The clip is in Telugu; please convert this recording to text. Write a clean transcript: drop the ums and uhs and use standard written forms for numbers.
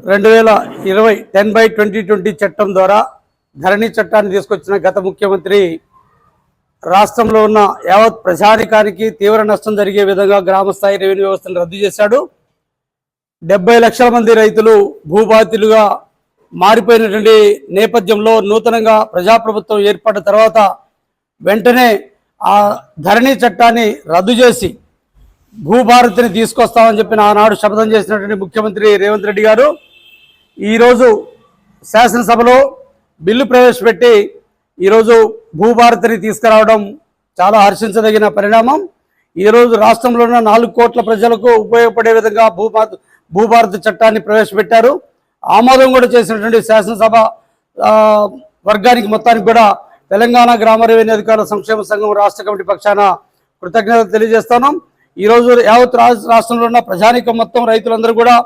2020 10/2020 చట్టం ద్వారా ధరణి చట్టాన్ని తీసుకొచ్చిన గత ముఖ్యమంత్రి రాష్ట్రంలో ఉన్న యావత్ ప్రజానికానికి తీవ్ర నష్టం జరిగే విధంగా గ్రామస్థాయి రెవెన్యూ వ్యవస్థను రద్దు చేశాడు. 70 లక్షల మంది రైతులు భూబాధితులుగా మారిపోయినటువంటి నేపథ్యంలో నూతనంగా ప్రజాప్రభుత్వం ఏర్పడిన తర్వాత వెంటనే ఆ ధరణి చట్టాన్ని రద్దు చేసి భూభారతిని తీసుకొస్తామని చెప్పిన ఆనాడు శపథం చేసినటువంటి ముఖ్యమంత్రి రేవంత్ రెడ్డి గారు ఈరోజు శాసనసభలో బిల్లు ప్రవేశపెట్టి ఈరోజు భూభారతిని తీసుకురావడం చాలా హర్షించదగిన పరిణామం. ఈరోజు రాష్ట్రంలో ఉన్న 4 కోట్ల ప్రజలకు ఉపయోగపడే విధంగా భూభారతి చట్టాన్ని ప్రవేశపెట్టారు. ఆమోదం కూడా చేసినటువంటి శాసనసభ వర్గానికి మొత్తానికి కూడా తెలంగాణ గ్రామ రెవెన్యూ అధికారుల సంక్షేమ సంఘం రాష్ట్ర కమిటీ పక్షాన కృతజ్ఞతలు తెలియజేస్తున్నాం. ఈరోజు యావత్ రాష్ట్రంలో ఉన్న ప్రజానీకం మొత్తం రైతులందరూ కూడా